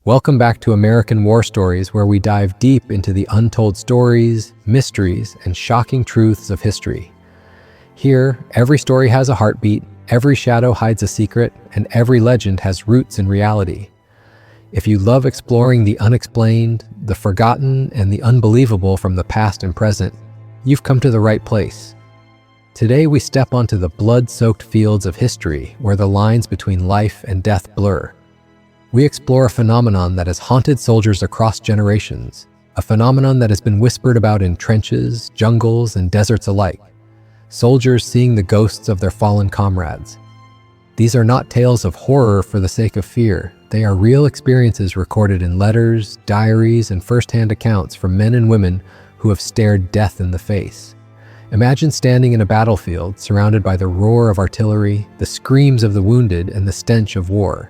Welcome back to American War Stories, where we dive deep into the untold stories, mysteries, and shocking truths of history. Here, every story has a heartbeat, every shadow hides a secret, and every legend has roots in reality. If you love exploring the unexplained, the forgotten, and the unbelievable from the past and present, you've come to the right place. Today we step onto the blood-soaked fields of history where the lines between life and death blur. We explore a phenomenon that has haunted soldiers across generations, a phenomenon that has been whispered about in trenches, jungles, and deserts alike. Soldiers seeing the ghosts of their fallen comrades. These are not tales of horror for the sake of fear. They are real experiences recorded in letters, diaries, and first-hand accounts from men and women who have stared death in the face. Imagine standing in a battlefield surrounded by the roar of artillery, the screams of the wounded, and the stench of war.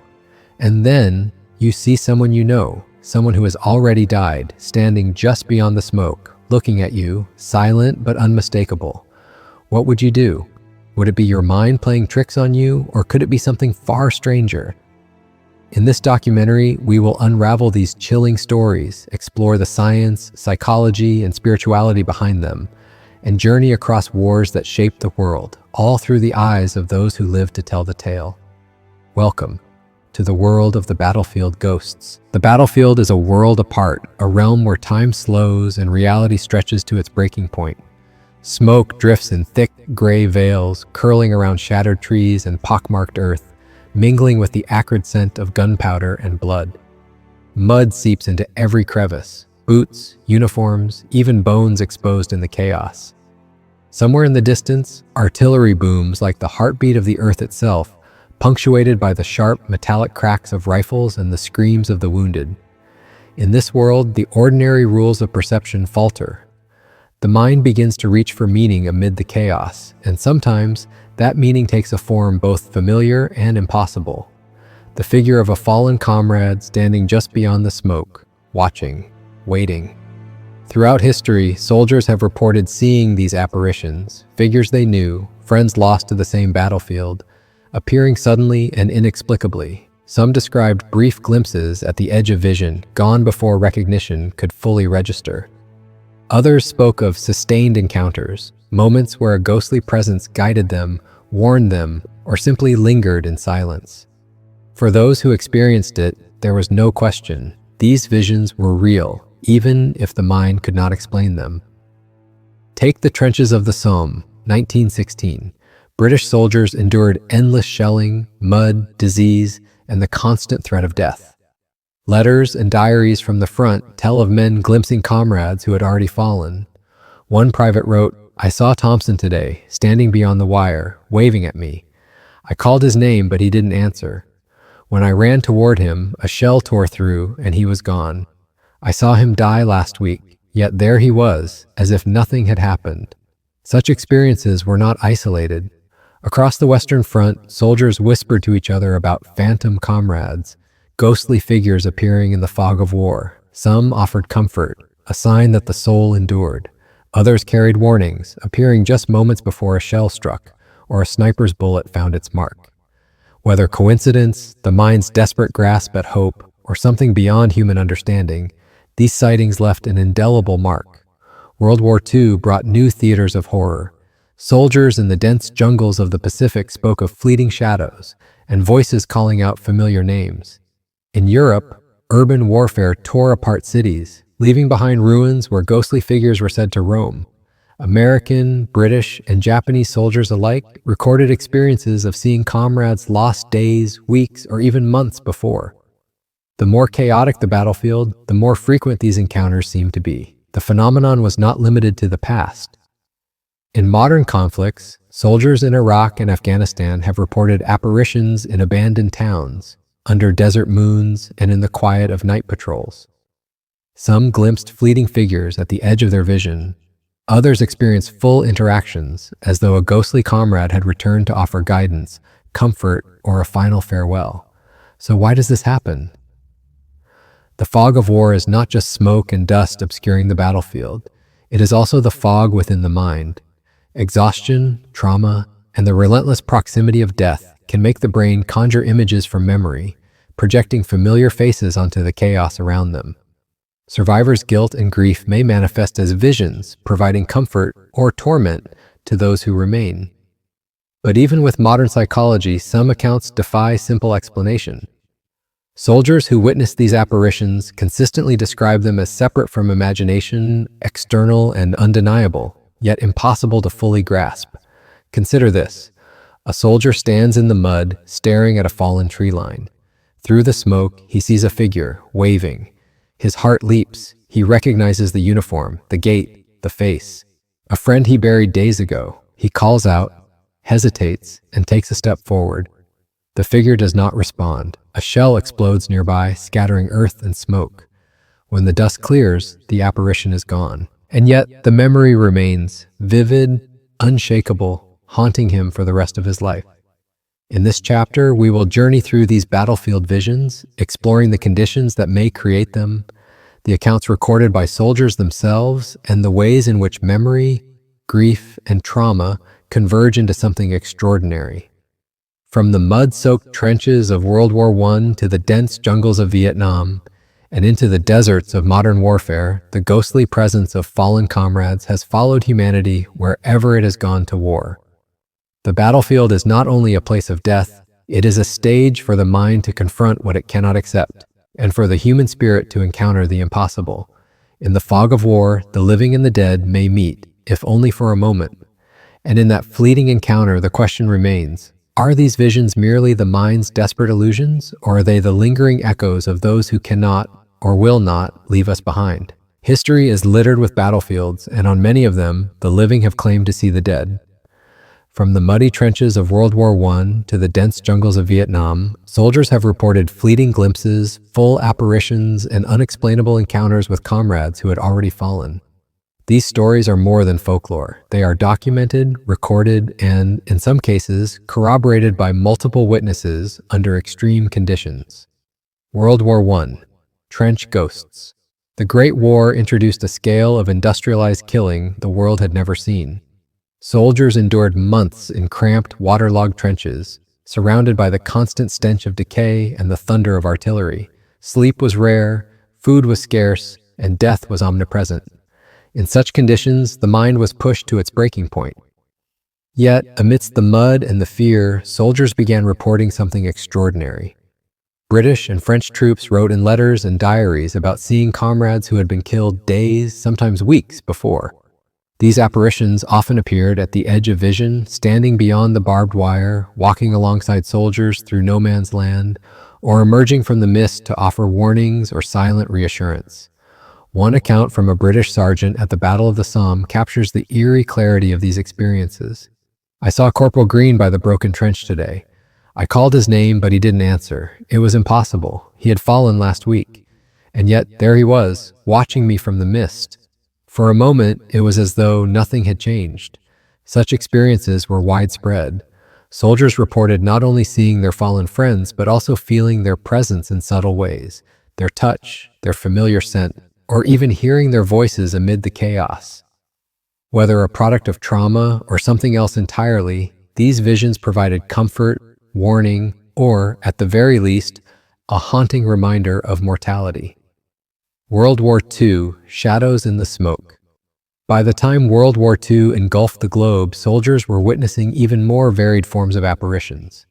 And then you see someone you know, someone who has already died, standing just beyond the smoke, looking at you, silent but unmistakable. What would you do? Would it be your mind playing tricks on you, or could it be something far stranger? In this documentary, we will unravel these chilling stories, explore the science, psychology, and spirituality behind them, and journey across wars that shaped the world, all through the eyes of those who lived to tell the tale. Welcome to the world of the battlefield ghosts. The battlefield is a world apart, a realm where time slows and reality stretches to its breaking point. Smoke drifts in thick, gray veils, curling around shattered trees and pockmarked earth, mingling with the acrid scent of gunpowder and blood. Mud seeps into every crevice, boots, uniforms, even bones exposed in the chaos. Somewhere in the distance, artillery booms like the heartbeat of the earth itself, punctuated by the sharp, metallic cracks of rifles and the screams of the wounded. In this world, the ordinary rules of perception falter. The mind begins to reach for meaning amid the chaos, and sometimes that meaning takes a form both familiar and impossible. The figure of a fallen comrade standing just beyond the smoke, watching, waiting. Throughout history, soldiers have reported seeing these apparitions, figures they knew, friends lost to the same battlefield, appearing suddenly and inexplicably. Some described brief glimpses at the edge of vision, gone before recognition could fully register. Others spoke of sustained encounters, moments where a ghostly presence guided them, warned them, or simply lingered in silence. For those who experienced it, there was no question. These visions were real, even if the mind could not explain them. Take the trenches of the Somme, 1916. British soldiers endured endless shelling, mud, disease, and the constant threat of death. Letters and diaries from the front tell of men glimpsing comrades who had already fallen. One private wrote, "I saw Thompson today, standing beyond the wire, waving at me. I called his name, but he didn't answer. When I ran toward him, a shell tore through, and he was gone. I saw him die last week, yet there he was, as if nothing had happened." Such experiences were not isolated. Across the Western Front, soldiers whispered to each other about phantom comrades, ghostly figures appearing in the fog of war. Some offered comfort, a sign that the soul endured. Others carried warnings, appearing just moments before a shell struck or a sniper's bullet found its mark. Whether coincidence, the mind's desperate grasp at hope, or something beyond human understanding, these sightings left an indelible mark. World War II brought new theaters of horror. Soldiers in the dense jungles of the Pacific spoke of fleeting shadows and voices calling out familiar names. In Europe, urban warfare tore apart cities, leaving behind ruins where ghostly figures were said to roam. American, British, and Japanese soldiers alike recorded experiences of seeing comrades lost days, weeks, or even months before. The more chaotic the battlefield, the more frequent these encounters seemed to be. The phenomenon was not limited to the past. In modern conflicts, soldiers in Iraq and Afghanistan have reported apparitions in abandoned towns, under desert moons, and in the quiet of night patrols. Some glimpsed fleeting figures at the edge of their vision. Others experienced full interactions, as though a ghostly comrade had returned to offer guidance, comfort, or a final farewell. So why does this happen? The fog of war is not just smoke and dust obscuring the battlefield. It is also the fog within the mind. Exhaustion, trauma, and the relentless proximity of death can make the brain conjure images from memory, projecting familiar faces onto the chaos around them. Survivors' guilt and grief may manifest as visions, providing comfort or torment to those who remain. But even with modern psychology, some accounts defy simple explanation. Soldiers who witness these apparitions consistently describe them as separate from imagination, external and undeniable, yet impossible to fully grasp. Consider this. A soldier stands in the mud, staring at a fallen tree line. Through the smoke, he sees a figure, waving. His heart leaps. He recognizes the uniform, the gait, the face. A friend he buried days ago. He calls out, hesitates, and takes a step forward. The figure does not respond. A shell explodes nearby, scattering earth and smoke. When the dust clears, the apparition is gone. And yet, the memory remains, vivid, unshakable, haunting him for the rest of his life. In this chapter, we will journey through these battlefield visions, exploring the conditions that may create them, the accounts recorded by soldiers themselves, and the ways in which memory, grief, and trauma converge into something extraordinary. From the mud-soaked trenches of World War I to the dense jungles of Vietnam, and into the deserts of modern warfare, the ghostly presence of fallen comrades has followed humanity wherever it has gone to war. The battlefield is not only a place of death, it is a stage for the mind to confront what it cannot accept, and for the human spirit to encounter the impossible. In the fog of war, the living and the dead may meet, if only for a moment. And in that fleeting encounter, the question remains, are these visions merely the mind's desperate illusions, or are they the lingering echoes of those who cannot, or will not, leave us behind? History is littered with battlefields, and on many of them, the living have claimed to see the dead. From the muddy trenches of World War I to the dense jungles of Vietnam, soldiers have reported fleeting glimpses, full apparitions, and unexplainable encounters with comrades who had already fallen. These stories are more than folklore. They are documented, recorded, and, in some cases, corroborated by multiple witnesses under extreme conditions. World War I. Trench ghosts. The Great War introduced a scale of industrialized killing the world had never seen. Soldiers endured months in cramped, waterlogged trenches, surrounded by the constant stench of decay and the thunder of artillery. Sleep was rare, food was scarce, and death was omnipresent. In such conditions, the mind was pushed to its breaking point. Yet, amidst the mud and the fear, soldiers began reporting something extraordinary. British and French troops wrote in letters and diaries about seeing comrades who had been killed days, sometimes weeks before. These apparitions often appeared at the edge of vision, standing beyond the barbed wire, walking alongside soldiers through no man's land, or emerging from the mist to offer warnings or silent reassurance. One account from a British sergeant at the Battle of the Somme captures the eerie clarity of these experiences. I saw Corporal Green by the broken trench today. I called his name, but he didn't answer. It was impossible. He had fallen last week. And yet, there he was, watching me from the mist. For a moment, it was as though nothing had changed. Such experiences were widespread. Soldiers reported not only seeing their fallen friends, but also feeling their presence in subtle ways, their touch, their familiar scent, or even hearing their voices amid the chaos. Whether a product of trauma or something else entirely, these visions provided comfort, warning, or, at the very least, a haunting reminder of mortality. World War II, shadows in the smoke. By the time World War II engulfed the globe, soldiers were witnessing even more varied forms of apparitions.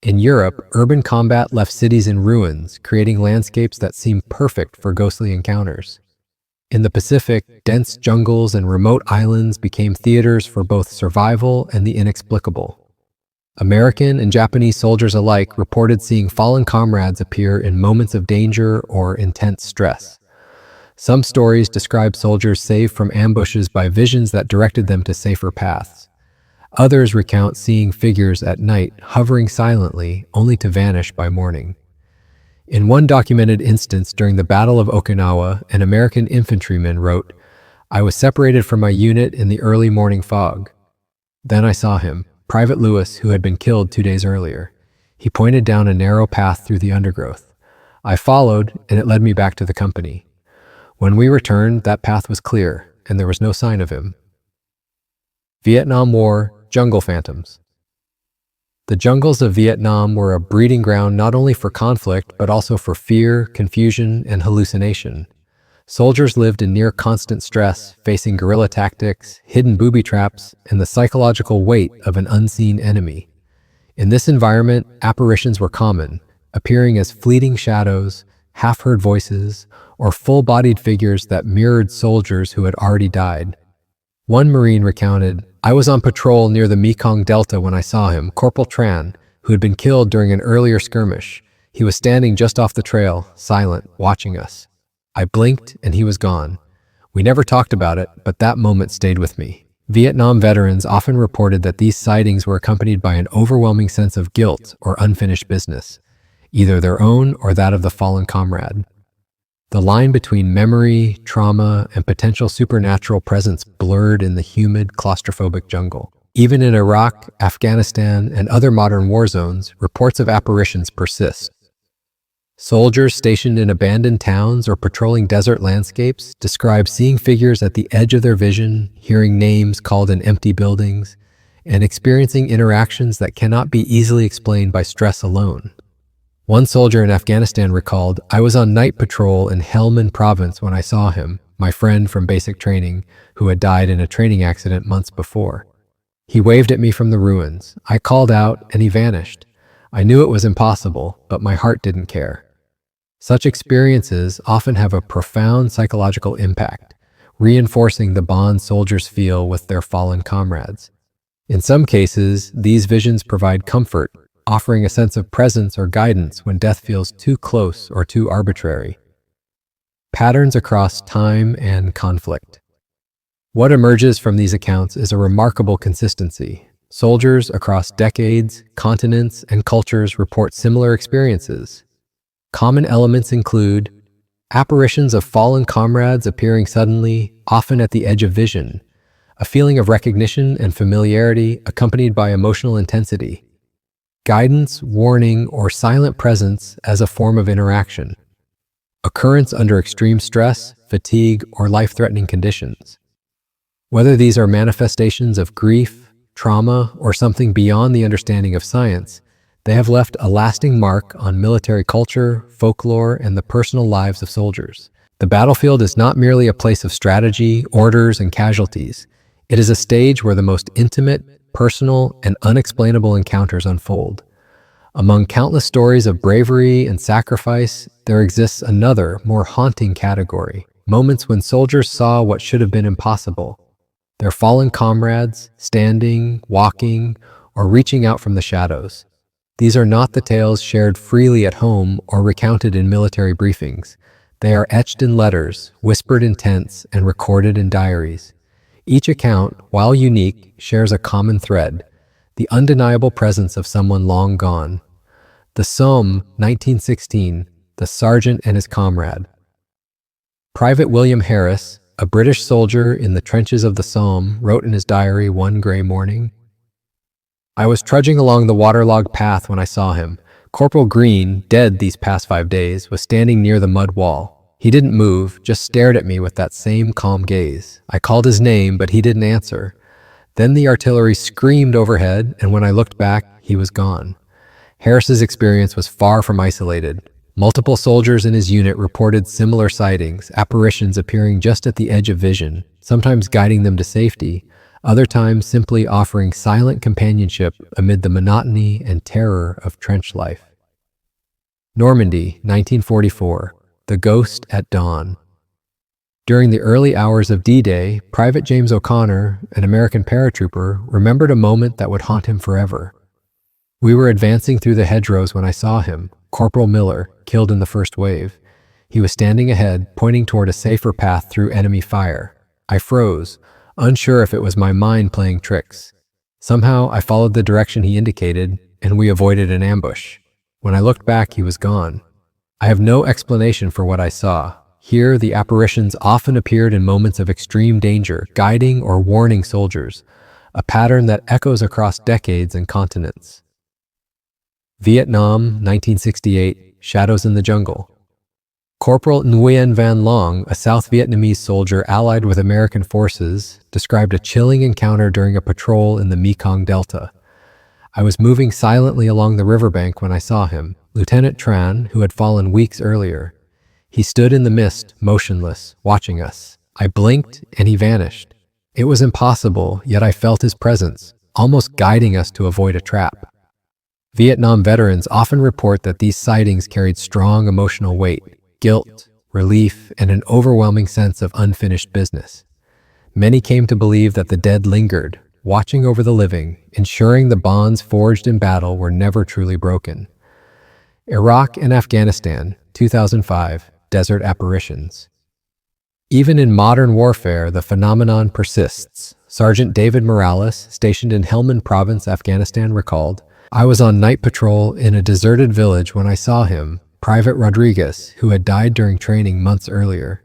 In Europe, urban combat left cities in ruins, creating landscapes that seemed perfect for ghostly encounters. In the Pacific, dense jungles and remote islands became theaters for both survival and the inexplicable. American and Japanese soldiers alike reported seeing fallen comrades appear in moments of danger or intense stress. Some stories describe soldiers saved from ambushes by visions that directed them to safer paths. Others recount seeing figures at night hovering silently, only to vanish by morning. In one documented instance during the Battle of Okinawa, an American infantryman wrote, "I was separated from my unit in the early morning fog. Then I saw him, Private Lewis, who had been killed 2 days earlier. He pointed down a narrow path through the undergrowth. I followed, and it led me back to the company. When we returned, that path was clear, and there was no sign of him." Vietnam War, jungle phantoms. The jungles of Vietnam were a breeding ground not only for conflict, but also for fear, confusion, and hallucination. Soldiers lived in near constant stress, facing guerrilla tactics, hidden booby traps, and the psychological weight of an unseen enemy. In this environment, apparitions were common, appearing as fleeting shadows, half-heard voices, or full-bodied figures that mirrored soldiers who had already died. One Marine recounted, "I was on patrol near the Mekong Delta when I saw him, Corporal Tran, who had been killed during an earlier skirmish. He was standing just off the trail, silent, watching us. I blinked and he was gone. We never talked about it, but that moment stayed with me." Vietnam veterans often reported that these sightings were accompanied by an overwhelming sense of guilt or unfinished business, either their own or that of the fallen comrade. The line between memory, trauma, and potential supernatural presence blurred in the humid, claustrophobic jungle. Even in Iraq, Afghanistan, and other modern war zones, reports of apparitions persist. Soldiers stationed in abandoned towns or patrolling desert landscapes describe seeing figures at the edge of their vision, hearing names called in empty buildings, and experiencing interactions that cannot be easily explained by stress alone. One soldier in Afghanistan recalled, "I was on night patrol in Helmand province when I saw him, my friend from basic training, who had died in a training accident months before. He waved at me from the ruins. I called out and he vanished. I knew it was impossible, but my heart didn't care." Such experiences often have a profound psychological impact, reinforcing the bond soldiers feel with their fallen comrades. In some cases, these visions provide comfort, offering a sense of presence or guidance when death feels too close or too arbitrary. Patterns across time and conflict. What emerges from these accounts is a remarkable consistency. Soldiers across decades, continents, and cultures report similar experiences. Common elements include apparitions of fallen comrades appearing suddenly, often at the edge of vision, a feeling of recognition and familiarity accompanied by emotional intensity, guidance, warning, or silent presence as a form of interaction, occurrence under extreme stress, fatigue, or life-threatening conditions. Whether these are manifestations of grief, trauma, or something beyond the understanding of science, they have left a lasting mark on military culture, folklore, and the personal lives of soldiers. The battlefield is not merely a place of strategy, orders, and casualties. It is a stage where the most intimate, personal, and unexplainable encounters unfold. Among countless stories of bravery and sacrifice, there exists another, more haunting category: moments when soldiers saw what should have been impossible. Their fallen comrades, standing, walking, or reaching out from the shadows. These are not the tales shared freely at home or recounted in military briefings. They are etched in letters, whispered in tents, and recorded in diaries. Each account, while unique, shares a common thread: the undeniable presence of someone long gone. The Somme, 1916, The Sergeant and His Comrade. Private William Harris, a British soldier in the trenches of the Somme, wrote in his diary one gray morning, "I was trudging along the waterlogged path when I saw him. Corporal Green, dead these past 5 days, was standing near the mud wall. He didn't move, just stared at me with that same calm gaze. I called his name, but he didn't answer. Then the artillery screamed overhead, and when I looked back, he was gone." Harris's experience was far from isolated. Multiple soldiers in his unit reported similar sightings, apparitions appearing just at the edge of vision, sometimes guiding them to safety, other times simply offering silent companionship amid the monotony and terror of trench life. Normandy, 1944, The Ghost at Dawn. During the early hours of D-Day, Private James O'Connor, an American paratrooper, remembered a moment that would haunt him forever. "We were advancing through the hedgerows when I saw him, Corporal Miller, killed in the first wave. He was standing ahead, pointing toward a safer path through enemy fire. I froze, unsure if it was my mind playing tricks. Somehow, I followed the direction he indicated, and we avoided an ambush. When I looked back, he was gone. I have no explanation for what I saw. Here, the apparitions often appeared in moments of extreme danger, guiding or warning soldiers, a pattern that echoes across decades and continents." Vietnam, 1968, Shadows in the Jungle. Corporal Nguyen Van Long, a South Vietnamese soldier allied with American forces, described a chilling encounter during a patrol in the Mekong Delta. I was moving silently along the riverbank when I saw him, Lieutenant Tran, who had fallen weeks earlier. He stood in the mist, motionless, watching us. I blinked, and he vanished. It was impossible, yet I felt his presence, almost guiding us to avoid a trap. Vietnam veterans often report that these sightings carried strong emotional weight, guilt, relief, and an overwhelming sense of unfinished business. Many came to believe that the dead lingered, watching over the living, ensuring the bonds forged in battle were never truly broken. Iraq and Afghanistan, 2005, Desert Apparitions. Even in modern warfare, the phenomenon persists. Sergeant David Morales, stationed in Helmand Province, Afghanistan, recalled, "I was on night patrol in a deserted village when I saw him, Private Rodriguez, who had died during training months earlier.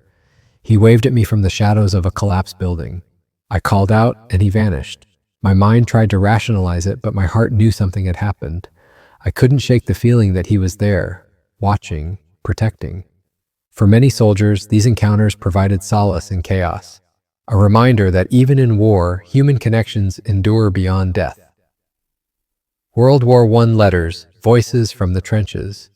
He waved at me from the shadows of a collapsed building. I called out, and he vanished. My mind tried to rationalize it, but my heart knew something had happened. I couldn't shake the feeling that he was there, watching, protecting." For many soldiers, these encounters provided solace in chaos, a reminder that even in war, human connections endure beyond death. World War I letters, voices from the trenches.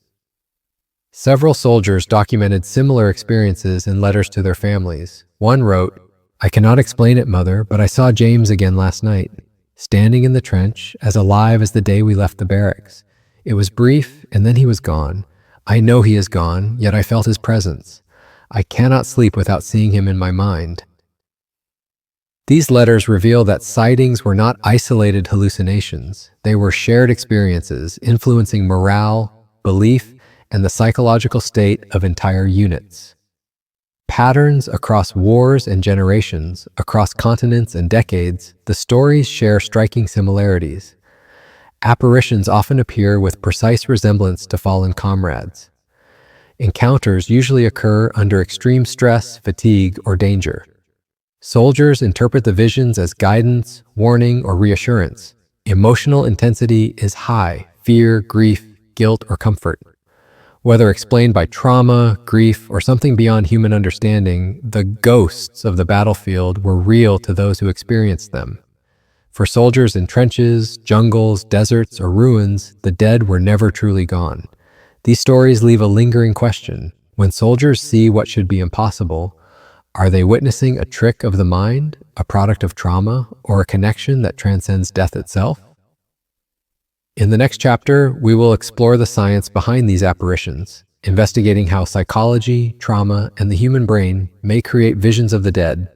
Several soldiers documented similar experiences in letters to their families. One wrote, "I cannot explain it, Mother, but I saw James again last night, standing in the trench, as alive as the day we left the barracks. It was brief, and then he was gone. I know he is gone, yet I felt his presence. I cannot sleep without seeing him in my mind." These letters reveal that sightings were not isolated hallucinations. They were shared experiences influencing morale, belief, and the psychological state of entire units. Patterns across wars and generations, across continents and decades, the stories share striking similarities. Apparitions often appear with precise resemblance to fallen comrades. Encounters usually occur under extreme stress, fatigue, or danger. Soldiers interpret the visions as guidance, warning, or reassurance. Emotional intensity is high: fear, grief, guilt, or comfort. Whether explained by trauma, grief, or something beyond human understanding, the ghosts of the battlefield were real to those who experienced them. For soldiers in trenches, jungles, deserts, or ruins, the dead were never truly gone. These stories leave a lingering question. When soldiers see what should be impossible, are they witnessing a trick of the mind, a product of trauma, or a connection that transcends death itself? In the next chapter, we will explore the science behind these apparitions, investigating how psychology, trauma, and the human brain may create visions of the dead,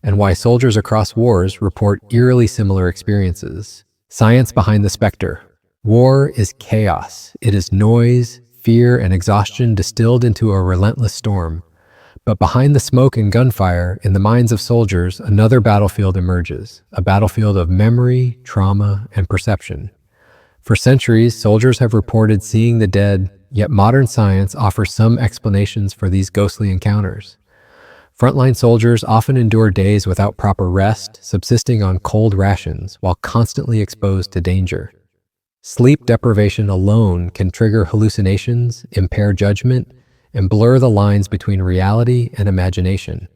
and why soldiers across wars report eerily similar experiences. Science behind the specter. War is chaos. It is noise, fear, and exhaustion distilled into a relentless storm. But behind the smoke and gunfire, in the minds of soldiers, another battlefield emerges, a battlefield of memory, trauma, and perception. For centuries, soldiers have reported seeing the dead, yet modern science offers some explanations for these ghostly encounters. Frontline soldiers often endure days without proper rest, subsisting on cold rations while constantly exposed to danger. Sleep deprivation alone can trigger hallucinations, impair judgment, and blur the lines between reality and imagination.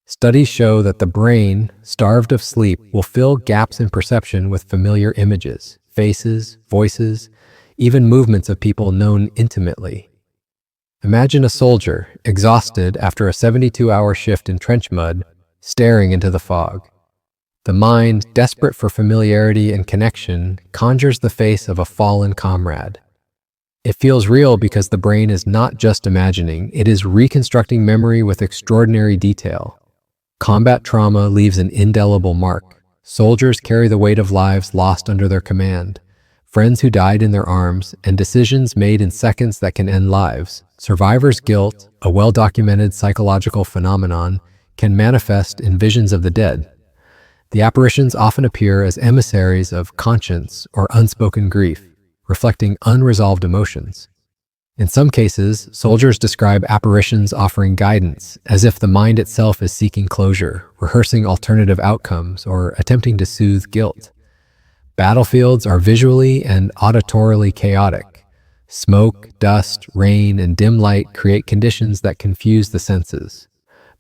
Studies show that the brain, starved of sleep, will fill gaps in perception with familiar images, faces, voices, even movements of people known intimately. Imagine a soldier, exhausted after a 72-hour shift in trench mud, staring into the fog. The mind, desperate for familiarity and connection, conjures the face of a fallen comrade. It feels real because the brain is not just imagining, it is reconstructing memory with extraordinary detail. Combat trauma leaves an indelible mark. Soldiers carry the weight of lives lost under their command, friends who died in their arms, and decisions made in seconds that can end lives. Survivor's guilt, a well-documented psychological phenomenon, can manifest in visions of the dead. The apparitions often appear as emissaries of conscience or unspoken grief, reflecting unresolved emotions. In some cases, soldiers describe apparitions offering guidance, as if the mind itself is seeking closure, rehearsing alternative outcomes, or attempting to soothe guilt. Battlefields are visually and auditorily chaotic. Smoke, dust, rain, and dim light create conditions that confuse the senses.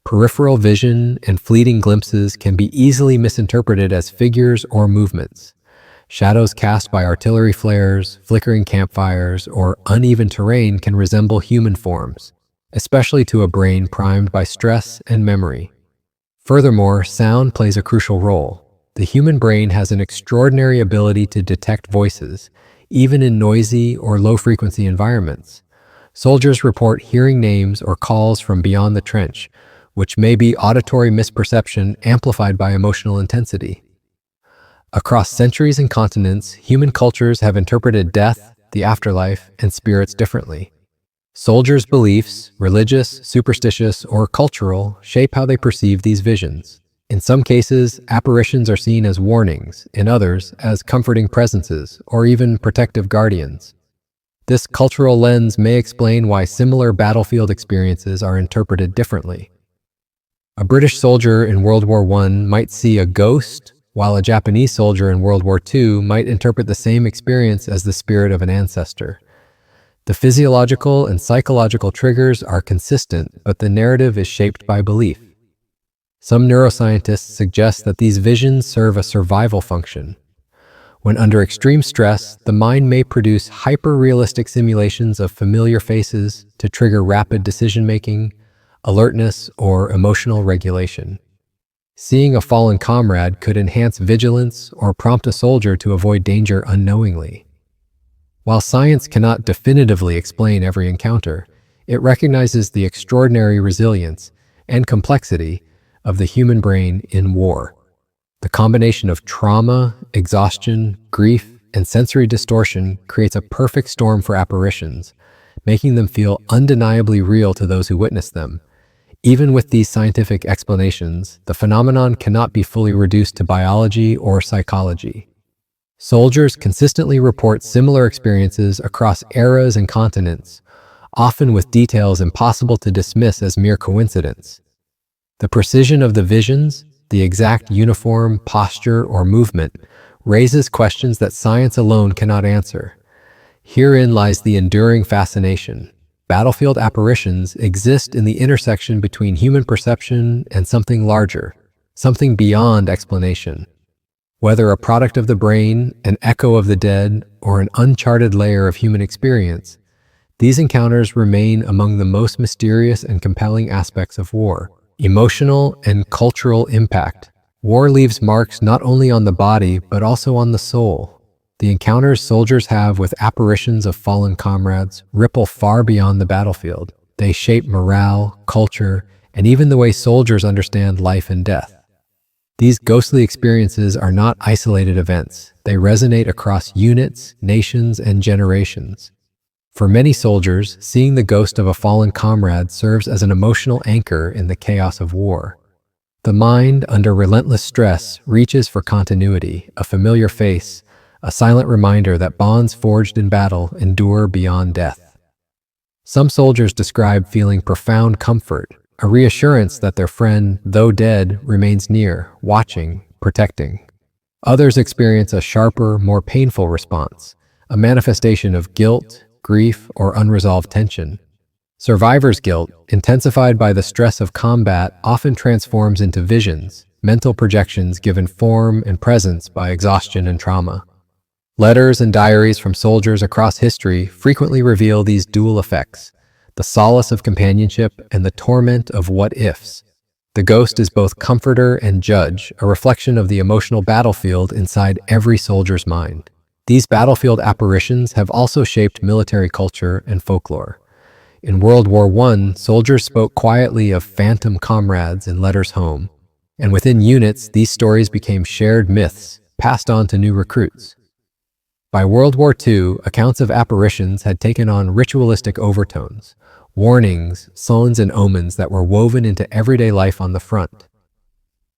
Peripheral vision and fleeting glimpses can be easily misinterpreted as figures or movements. Shadows cast by artillery flares, flickering campfires, or uneven terrain can resemble human forms, especially to a brain primed by stress and memory. Furthermore, sound plays a crucial role. The human brain has an extraordinary ability to detect voices, even in noisy or low-frequency environments. Soldiers report hearing names or calls from beyond the trench, which may be auditory misperception amplified by emotional intensity. Across centuries and continents, human cultures have interpreted death, the afterlife, and spirits differently. Soldiers' beliefs, religious, superstitious, or cultural, shape how they perceive these visions. In some cases, apparitions are seen as warnings, in others, as comforting presences, or even protective guardians. This cultural lens may explain why similar battlefield experiences are interpreted differently. A British soldier in World War I might see a ghost, while a Japanese soldier in World War II might interpret the same experience as the spirit of an ancestor. The physiological and psychological triggers are consistent, but the narrative is shaped by belief. Some neuroscientists suggest that these visions serve a survival function. When under extreme stress, the mind may produce hyper-realistic simulations of familiar faces to trigger rapid decision-making, alertness, or emotional regulation. Seeing a fallen comrade could enhance vigilance or prompt a soldier to avoid danger unknowingly. While science cannot definitively explain every encounter, it recognizes the extraordinary resilience and complexity of the human brain in war. The combination of trauma, exhaustion, grief, and sensory distortion creates a perfect storm for apparitions, making them feel undeniably real to those who witness them. Even with these scientific explanations, the phenomenon cannot be fully reduced to biology or psychology. Soldiers consistently report similar experiences across eras and continents, often with details impossible to dismiss as mere coincidence. The precision of the visions, the exact uniform, posture, or movement, raises questions that science alone cannot answer. Herein lies the enduring fascination. Battlefield apparitions exist in the intersection between human perception and something larger, something beyond explanation. Whether a product of the brain, an echo of the dead, or an uncharted layer of human experience, these encounters remain among the most mysterious and compelling aspects of war. Emotional and cultural impact. War leaves marks not only on the body, but also on the soul. The encounters soldiers have with apparitions of fallen comrades ripple far beyond the battlefield. They shape morale, culture, and even the way soldiers understand life and death. These ghostly experiences are not isolated events. They resonate across units, nations, and generations. For many soldiers, seeing the ghost of a fallen comrade serves as an emotional anchor in the chaos of war. The mind, under relentless stress, reaches for continuity, a familiar face, a silent reminder that bonds forged in battle endure beyond death. Some soldiers describe feeling profound comfort, a reassurance that their friend, though dead, remains near, watching, protecting. Others experience a sharper, more painful response, a manifestation of guilt, grief, or unresolved tension. Survivor's guilt, intensified by the stress of combat, often transforms into visions, mental projections given form and presence by exhaustion and trauma. Letters and diaries from soldiers across history frequently reveal these dual effects, the solace of companionship and the torment of what-ifs. The ghost is both comforter and judge, a reflection of the emotional battlefield inside every soldier's mind. These battlefield apparitions have also shaped military culture and folklore. In World War I, soldiers spoke quietly of phantom comrades in letters home, and within units, these stories became shared myths, passed on to new recruits. By World War II, accounts of apparitions had taken on ritualistic overtones, warnings, signs, and omens that were woven into everyday life on the front.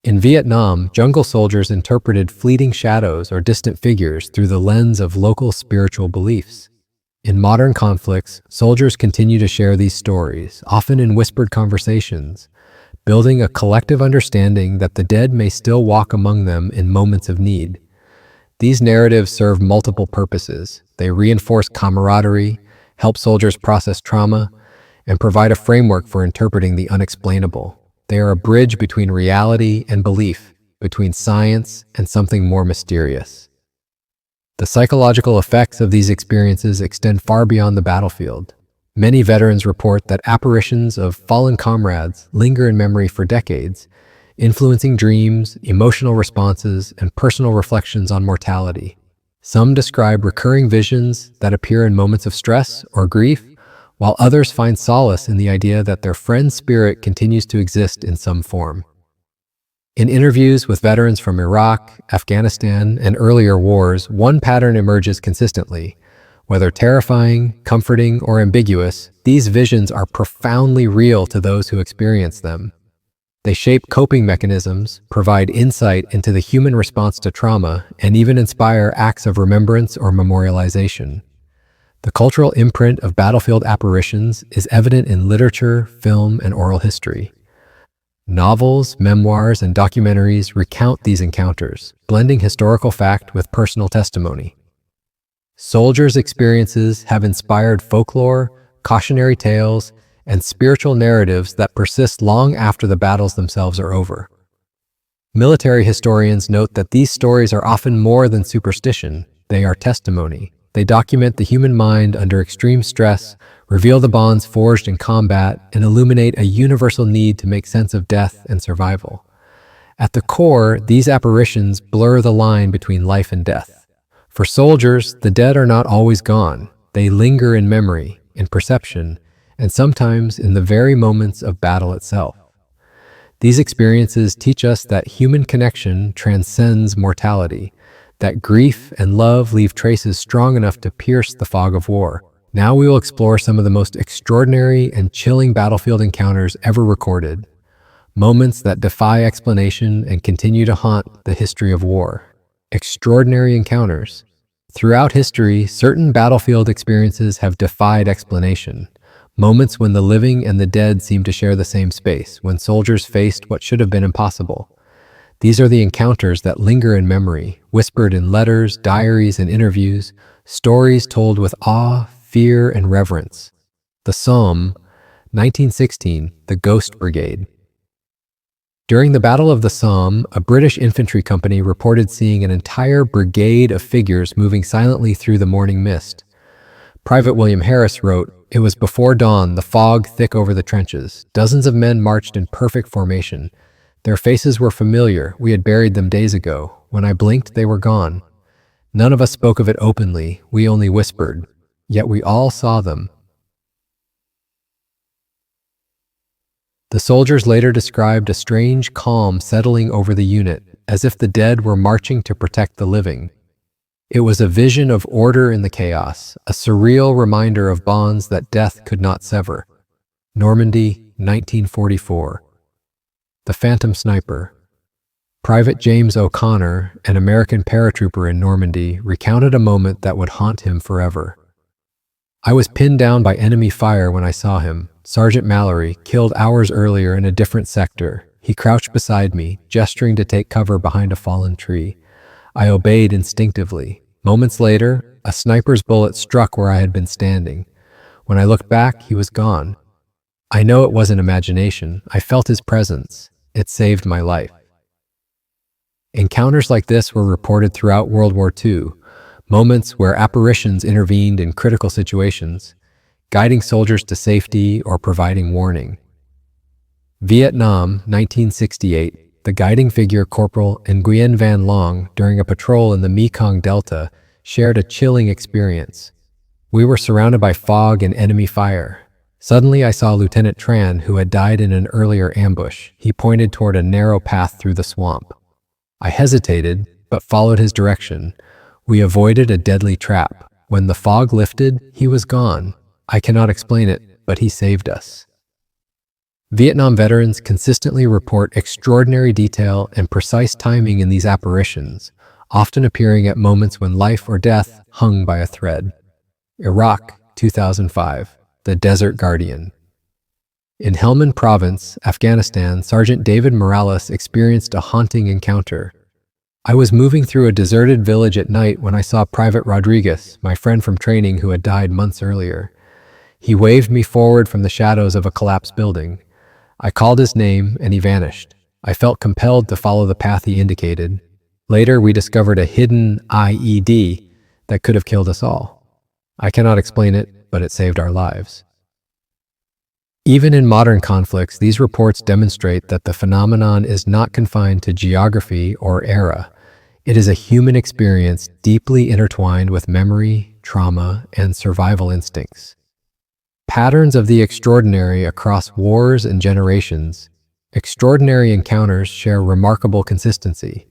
In Vietnam, jungle soldiers interpreted fleeting shadows or distant figures through the lens of local spiritual beliefs. In modern conflicts, soldiers continue to share these stories, often in whispered conversations, building a collective understanding that the dead may still walk among them in moments of need. These narratives serve multiple purposes. They reinforce camaraderie, help soldiers process trauma, and provide a framework for interpreting the unexplainable. They are a bridge between reality and belief, between science and something more mysterious. The psychological effects of these experiences extend far beyond the battlefield. Many veterans report that apparitions of fallen comrades linger in memory for decades, influencing dreams, emotional responses, and personal reflections on mortality. Some describe recurring visions that appear in moments of stress or grief, while others find solace in the idea that their friend's spirit continues to exist in some form. In interviews with veterans from Iraq, Afghanistan, and earlier wars, one pattern emerges consistently. Whether terrifying, comforting, or ambiguous, these visions are profoundly real to those who experience them. They shape coping mechanisms, provide insight into the human response to trauma, and even inspire acts of remembrance or memorialization. The cultural imprint of battlefield apparitions is evident in literature, film, and oral history. Novels, memoirs, and documentaries recount these encounters, blending historical fact with personal testimony. Soldiers' experiences have inspired folklore, cautionary tales, and spiritual narratives that persist long after the battles themselves are over. Military historians note that these stories are often more than superstition, they are testimony. They document the human mind under extreme stress, reveal the bonds forged in combat, and illuminate a universal need to make sense of death and survival. At the core, these apparitions blur the line between life and death. For soldiers, the dead are not always gone. They linger in memory, in perception, and sometimes in the very moments of battle itself. These experiences teach us that human connection transcends mortality, that grief and love leave traces strong enough to pierce the fog of war. Now we will explore some of the most extraordinary and chilling battlefield encounters ever recorded, moments that defy explanation and continue to haunt the history of war. Extraordinary encounters. Throughout history, certain battlefield experiences have defied explanation. Moments when the living and the dead seem to share the same space, when soldiers faced what should have been impossible. These are the encounters that linger in memory, whispered in letters, diaries, and interviews, stories told with awe, fear, and reverence. The Somme, 1916, the Ghost Brigade. During the Battle of the Somme, a British infantry company reported seeing an entire brigade of figures moving silently through the morning mist. Private William Harris wrote, "It was before dawn, the fog thick over the trenches. Dozens of men marched in perfect formation. Their faces were familiar. We had buried them days ago. When I blinked, they were gone. None of us spoke of it openly. We only whispered. Yet we all saw them." The soldiers later described a strange calm settling over the unit, as if the dead were marching to protect the living. It was a vision of order in the chaos, a surreal reminder of bonds that death could not sever. Normandy, 1944. The Phantom Sniper. Private James O'Connor, an American paratrooper in Normandy, recounted a moment that would haunt him forever. "I was pinned down by enemy fire when I saw him. Sergeant Mallory, killed hours earlier in a different sector. He crouched beside me, gesturing to take cover behind a fallen tree. I obeyed instinctively. Moments later, a sniper's bullet struck where I had been standing. When I looked back, he was gone. I know it wasn't imagination. I felt his presence. It saved my life." Encounters like this were reported throughout World War II, moments where apparitions intervened in critical situations, guiding soldiers to safety or providing warning. Vietnam, 1968. The guiding figure Corporal Nguyen Van Long, during a patrol in the Mekong Delta, shared a chilling experience. "We were surrounded by fog and enemy fire. Suddenly I saw Lieutenant Tran, who had died in an earlier ambush. He pointed toward a narrow path through the swamp. I hesitated, but followed his direction. We avoided a deadly trap. When the fog lifted, he was gone. I cannot explain it, but he saved us." Vietnam veterans consistently report extraordinary detail and precise timing in these apparitions, often appearing at moments when life or death hung by a thread. Iraq, 2005. The Desert Guardian. In Helmand Province, Afghanistan, Sergeant David Morales experienced a haunting encounter. "I was moving through a deserted village at night when I saw Private Rodriguez, my friend from training who had died months earlier. He waved me forward from the shadows of a collapsed building. I called his name and he vanished. I felt compelled to follow the path he indicated. Later, we discovered a hidden IED that could have killed us all. I cannot explain it, but it saved our lives. Even in modern conflicts, these reports demonstrate that the phenomenon is not confined to geography or era. It is a human experience deeply intertwined with memory, trauma, and survival instincts. Patterns of the extraordinary across wars and generations. Extraordinary encounters share remarkable consistency.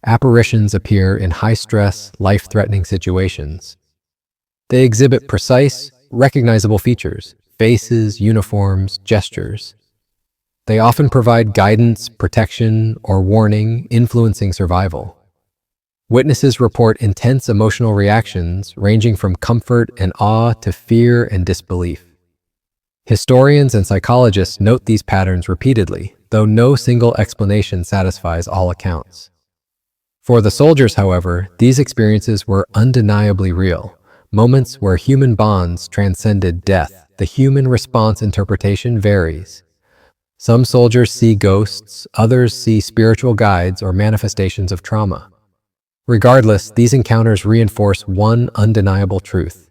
Apparitions appear in high-stress, life-threatening situations. They exhibit precise, recognizable features: faces, uniforms, gestures. They often provide guidance, protection, or warning, influencing survival. Witnesses report intense emotional reactions ranging from comfort and awe to fear and disbelief. Historians and psychologists note these patterns repeatedly, though no single explanation satisfies all accounts. For the soldiers, however, these experiences were undeniably real, moments where human bonds transcended death. The human response interpretation varies. Some soldiers see ghosts, others see spiritual guides or manifestations of trauma. Regardless, these encounters reinforce one undeniable truth: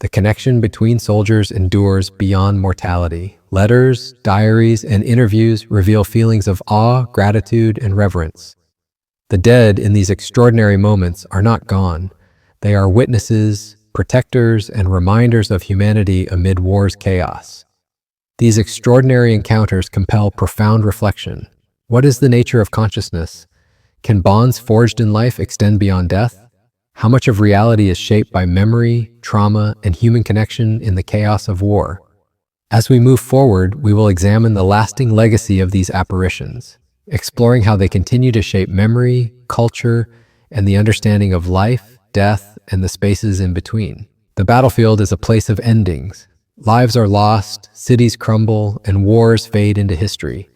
the connection between soldiers endures beyond mortality. Letters, diaries, and interviews reveal feelings of awe, gratitude, and reverence. The dead in these extraordinary moments are not gone. They are witnesses, protectors, and reminders of humanity amid war's chaos. These extraordinary encounters compel profound reflection. What is the nature of consciousness? Can bonds forged in life extend beyond death? How much of reality is shaped by memory, trauma, and human connection in the chaos of war? As we move forward, we will examine the lasting legacy of these apparitions, exploring how they continue to shape memory, culture, and the understanding of life, death, and the spaces in between. The battlefield is a place of endings. Lives are lost, cities crumble, and wars fade into history.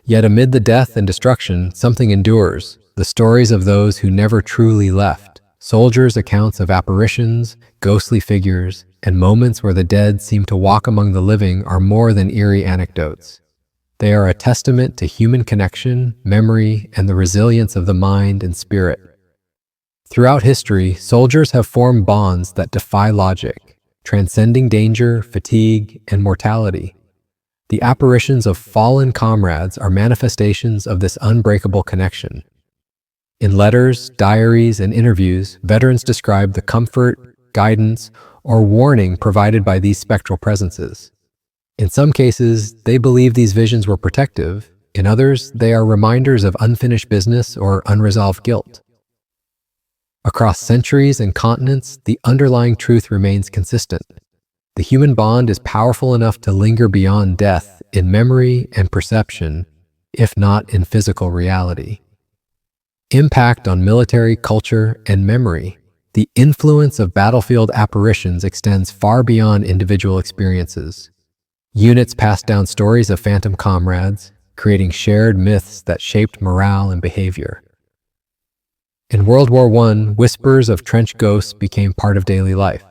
Yet amid the death and destruction, something endures: the stories of those who never truly left. Soldiers' accounts of apparitions, ghostly figures, and moments where the dead seem to walk among the living are more than eerie anecdotes. They are a testament to human connection, memory, and the resilience of the mind and spirit. Throughout history, soldiers have formed bonds that defy logic, transcending danger, fatigue, and mortality. The apparitions of fallen comrades are manifestations of this unbreakable connection. In letters, diaries, and interviews, veterans describe the comfort, guidance, or warning provided by these spectral presences. In some cases, they believe these visions were protective. In others, they are reminders of unfinished business or unresolved guilt. Across centuries and continents, the underlying truth remains consistent. The human bond is powerful enough to linger beyond death in memory and perception, if not in physical reality. Impact on military culture and memory. The influence of battlefield apparitions extends far beyond individual experiences. Units pass down stories of phantom comrades, creating shared myths that shaped morale and behavior. In World War I, whispers of trench ghosts became part of daily life.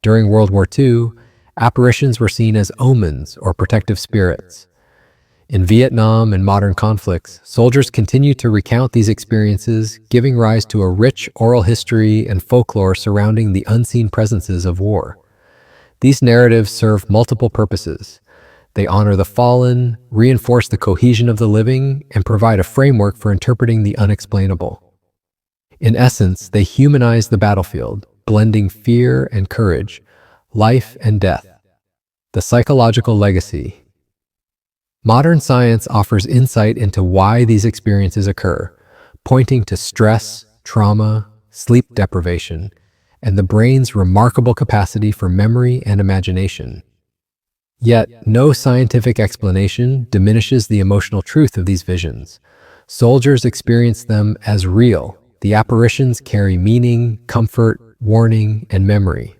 During World War II, apparitions were seen as omens or protective spirits. In Vietnam and modern conflicts, soldiers continue to recount these experiences, giving rise to a rich oral history and folklore surrounding the unseen presences of war. These narratives serve multiple purposes. They honor the fallen, reinforce the cohesion of the living, and provide a framework for interpreting the unexplainable. In essence, they humanize the battlefield, blending fear and courage, life and death. The psychological legacy. Modern science offers insight into why these experiences occur, pointing to stress, trauma, sleep deprivation, and the brain's remarkable capacity for memory and imagination. Yet, no scientific explanation diminishes the emotional truth of these visions. Soldiers experience them as real. The apparitions carry meaning, comfort, warning, and memory.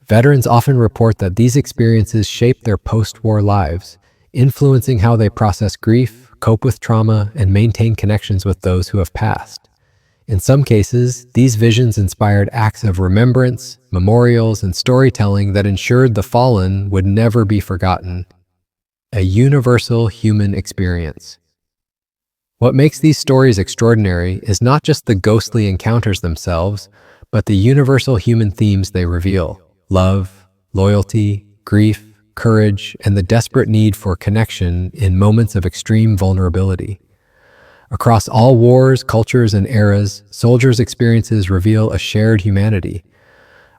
Veterans often report that these experiences shape their post-war lives, influencing how they process grief, cope with trauma, and maintain connections with those who have passed. In some cases, these visions inspired acts of remembrance, memorials, and storytelling that ensured the fallen would never be forgotten. A universal human experience. What makes these stories extraordinary is not just the ghostly encounters themselves, but the universal human themes they reveal: love, loyalty, grief, courage, and the desperate need for connection in moments of extreme vulnerability. Across all wars, cultures, and eras, soldiers' experiences reveal a shared humanity,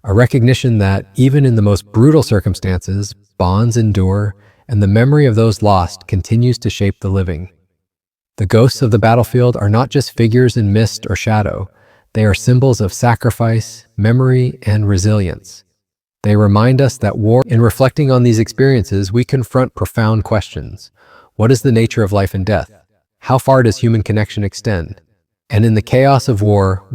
a recognition that, even in the most brutal circumstances, bonds endure, and the memory of those lost continues to shape the living. The ghosts of the battlefield are not just figures in mist or shadow, they are symbols of sacrifice, memory, and resilience. They remind us that in reflecting on these experiences, we confront profound questions. What is the nature of life and death? How far does human connection extend? And in the chaos of war,